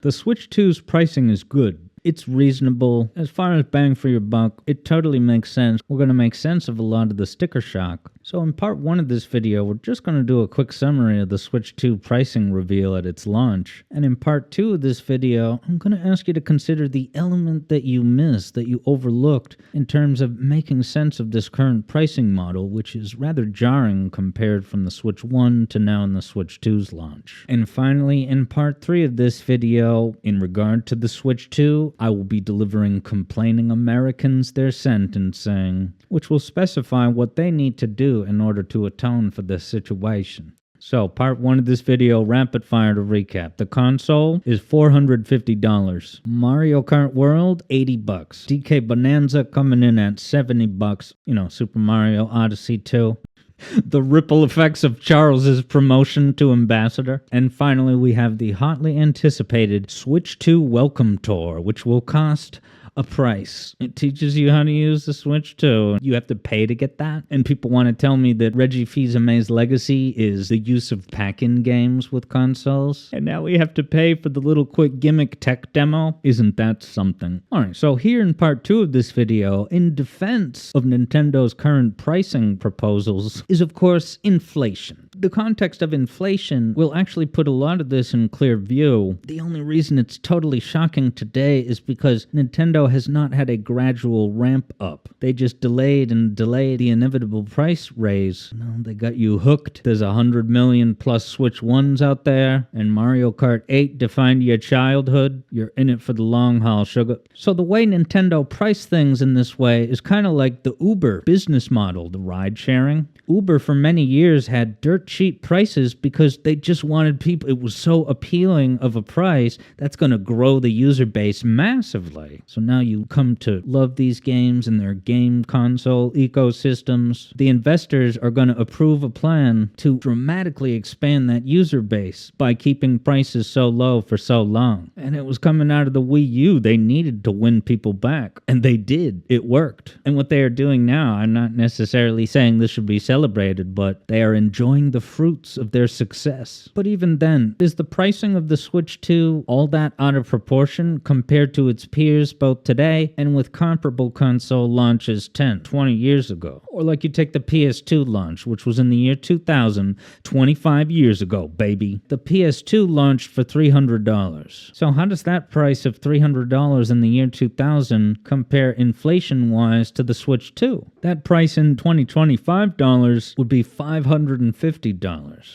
The Switch 2's pricing is good. It's reasonable. As far as bang for your buck, it totally makes sense. We're going to make sense of a lot of the sticker shock. So in part 1 of this video, we're just going to do a quick summary of the Switch 2 pricing reveal at its launch. And in part 2 of this video, I'm going to ask you to consider the element that you missed, that you overlooked, in terms of making sense of this current pricing model, which is rather jarring compared from the Switch 1 to now in the Switch 2's launch. And finally, in part 3 of this video, in regard to the Switch 2, I will be delivering complaining Americans their sentencing, which will specify what they need to do in order to atone for this situation. So, part 1 of this video, rapid fire to recap. The console is $450. Mario Kart World, $80. DK Bonanza coming in at $70. Super Mario Odyssey 2. The ripple effects of Charles's promotion to ambassador. And finally, we have the hotly anticipated Switch 2 Welcome Tour, which will cost a price. It teaches you how to use the Switch 2. You have to pay to get that. And people want to tell me that Reggie Fils-Aimé's legacy is the use of pack-in games with consoles. And now we have to pay for the little quick gimmick tech demo. Isn't that something? Alright, so here in part 2 of this video, in defense of Nintendo's current pricing proposals, is of course inflation. The context of inflation will actually put a lot of this in clear view. The only reason it's totally shocking today is because Nintendo has not had a gradual ramp up. They just delayed the inevitable price raise. They got you hooked. There's 100 million plus Switch 1s out there, and Mario Kart 8 defined your childhood. You're in it for the long haul, sugar. So the way Nintendo priced things in this way is kind of like the Uber business model, the ride sharing. Uber for many years had dirt cheap prices because they just wanted people. It was so appealing of a price that's going to grow the user base massively. So now you come to love these games and their game console ecosystems. The investors are going to approve a plan to dramatically expand that user base by keeping prices so low for so long. And it was coming out of the Wii U. They needed to win people back, and they did. It worked. And what they are doing now, I'm not necessarily saying this should be celebrated, but they are enjoying the fruits of their success. But even then, is the pricing of the Switch 2 all that out of proportion compared to its peers both today and with comparable console launches 10, 20 years ago? Or like you take the PS2 launch, which was in the year 2000, 25 years ago, baby. The PS2 launched for $300. So how does that price of $300 in the year 2000 compare inflation-wise to the Switch 2? That price in 2025 dollars would be $550.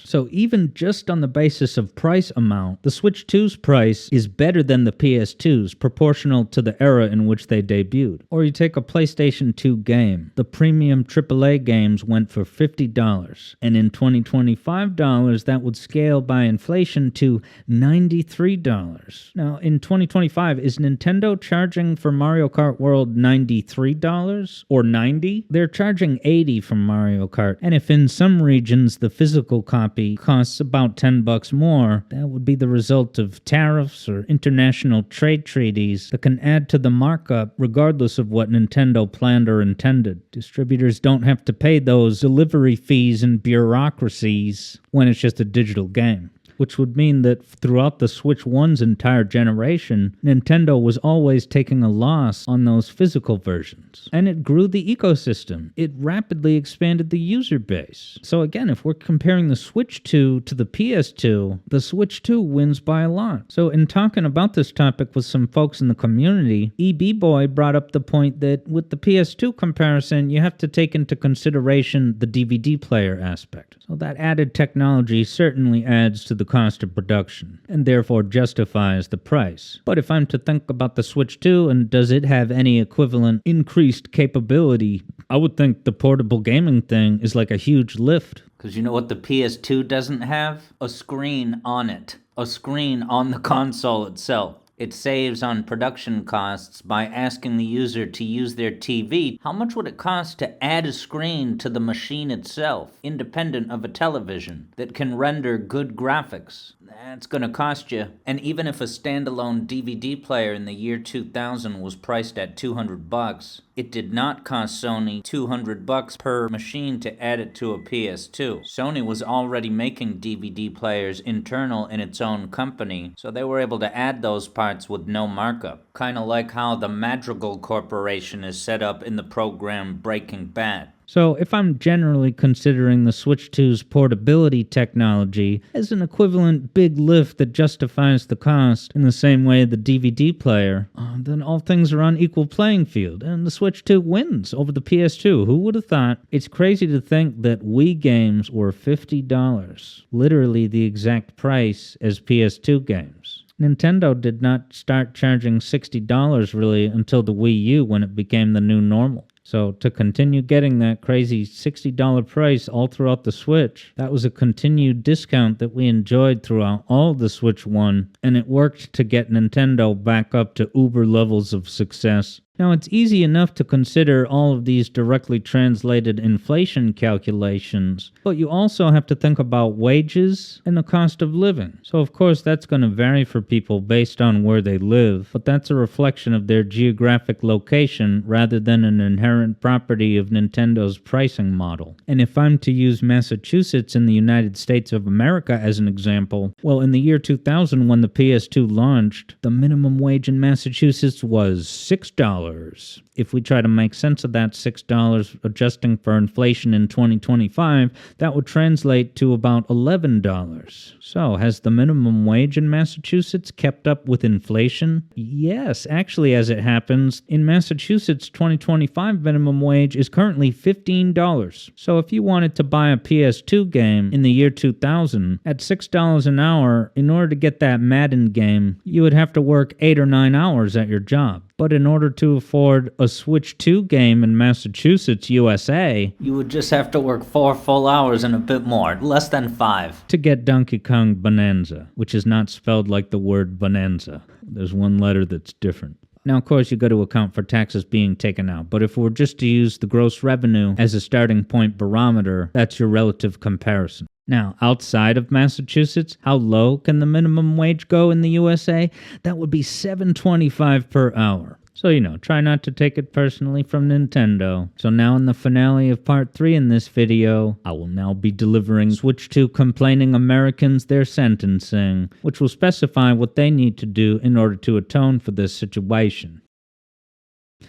So even just on the basis of price amount, the Switch 2's price is better than the PS2's, proportional to the era in which they debuted. Or you take a PlayStation 2 game. The premium AAA games went for $50, and in 2025 dollars, that would scale by inflation to $93. Now, in 2025, is Nintendo charging for Mario Kart World $93 or $90? They're charging $80 for Mario Kart, and if in some regions the physical copy costs about $10 more, that would be the result of tariffs or international trade treaties that can add to the markup regardless of what Nintendo planned or intended. Distributors don't have to pay those delivery fees and bureaucracies when it's just a digital game. Which would mean that throughout the Switch 1's entire generation, Nintendo was always taking a loss on those physical versions. And it grew the ecosystem. It rapidly expanded the user base. So again, if we're comparing the Switch 2 to the PS2, the Switch 2 wins by a lot. So in talking about this topic with some folks in the community, EB Boy brought up the point that with the PS2 comparison, you have to take into consideration the DVD player aspect. So that added technology certainly adds to the cost of production, and therefore justifies the price. But if I'm to think about the Switch 2 and does it have any equivalent increased capability, I would think the portable gaming thing is like a huge lift. Because you know what the PS2 doesn't have? A screen on it. A screen on the console itself. It saves on production costs by asking the user to use their TV. How much would it cost to add a screen to the machine itself, independent of a television, that can render good graphics? That's gonna cost you. And even if a standalone DVD player in the year 2000 was priced at $200, it did not cost Sony $200 per machine to add it to a PS2. Sony was already making DVD players internal in its own company, so they were able to add those parts with no markup. Kinda like how the Madrigal Corporation is set up in the program Breaking Bad. So if I'm generally considering the Switch 2's portability technology as an equivalent big lift that justifies the cost in the same way the DVD player, then all things are on equal playing field, and the Switch 2 wins over the PS2. Who would have thought? It's crazy to think that Wii games were $50, literally the exact price as PS2 games. Nintendo did not start charging $60 really until the Wii U, when it became the new normal. So to continue getting that crazy $60 price all throughout the Switch, that was a continued discount that we enjoyed throughout all of the Switch 1, and it worked to get Nintendo back up to uber levels of success. Now, it's easy enough to consider all of these directly translated inflation calculations, but you also have to think about wages and the cost of living. So, of course, that's going to vary for people based on where they live, but that's a reflection of their geographic location rather than an inherent property of Nintendo's pricing model. And if I'm to use Massachusetts in the United States of America as an example, well, in the year 2000, when the PS2 launched, the minimum wage in Massachusetts was $6. If we try to make sense of that $6 adjusting for inflation in 2025, that would translate to about $11. So, has the minimum wage in Massachusetts kept up with inflation? Yes, actually, as it happens, in Massachusetts, 2025 minimum wage is currently $15. So, if you wanted to buy a PS2 game in the year 2000 at $6 an hour, in order to get that Madden game, you would have to work 8 or 9 hours at your job. But in order to afford a Switch 2 game in Massachusetts, USA, you would just have to work 4 full hours and a bit more, less than 5. to get Donkey Kong Bonanza, which is not spelled like the word bonanza. There's one letter that's different. Now, of course, you got to account for taxes being taken out, but if we're just to use the gross revenue as a starting point barometer, that's your relative comparison. Now, outside of Massachusetts, how low can the minimum wage go in the USA? That would be $7.25 per hour. So, try not to take it personally from Nintendo. So now in the finale of part 3 in this video, I will now be delivering Switch 2 complaining Americans their sentencing, which will specify what they need to do in order to atone for this situation.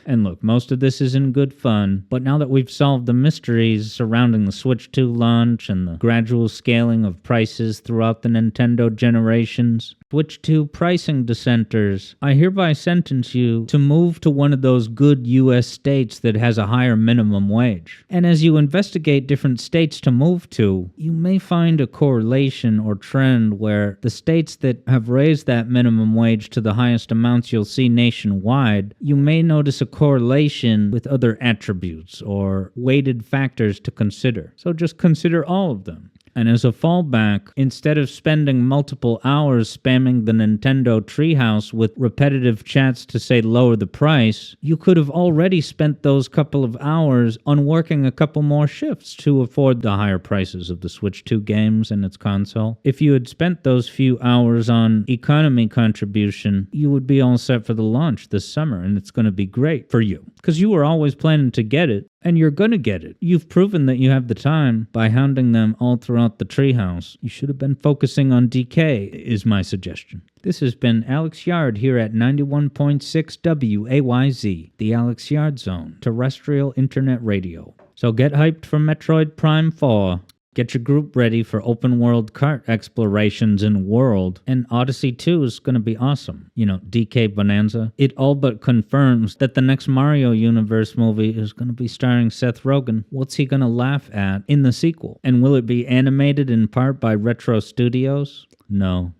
And look, most of this is in good fun, but now that we've solved the mysteries surrounding the Switch 2 launch and the gradual scaling of prices throughout the Nintendo generations, Switch 2 pricing dissenters, I hereby sentence you to move to one of those good US states that has a higher minimum wage. And as you investigate different states to move to, you may find a correlation or trend where the states that have raised that minimum wage to the highest amounts you'll see nationwide, you may notice a correlation with other attributes or weighted factors to consider. So just consider all of them. And as a fallback, instead of spending multiple hours spamming the Nintendo treehouse with repetitive chats to say lower the price, you could have already spent those couple of hours on working a couple more shifts to afford the higher prices of the Switch 2 games and its console. If you had spent those few hours on economy contribution, you would be all set for the launch this summer, and it's going to be great for you. Because you were always planning to get it, and you're gonna get it. You've proven that you have the time by hounding them all throughout the treehouse. You should have been focusing on DK, is my suggestion. This has been Alex Yard here at 91.6 WAYZ, the Alex Yard Zone, terrestrial internet radio. So get hyped for Metroid Prime 4. Get your group ready for open-world kart explorations in World, and Odyssey 2 is going to be awesome. DK Bonanza. It all but confirms that the next Mario Universe movie is going to be starring Seth Rogen. What's he going to laugh at in the sequel? And will it be animated in part by Retro Studios? No.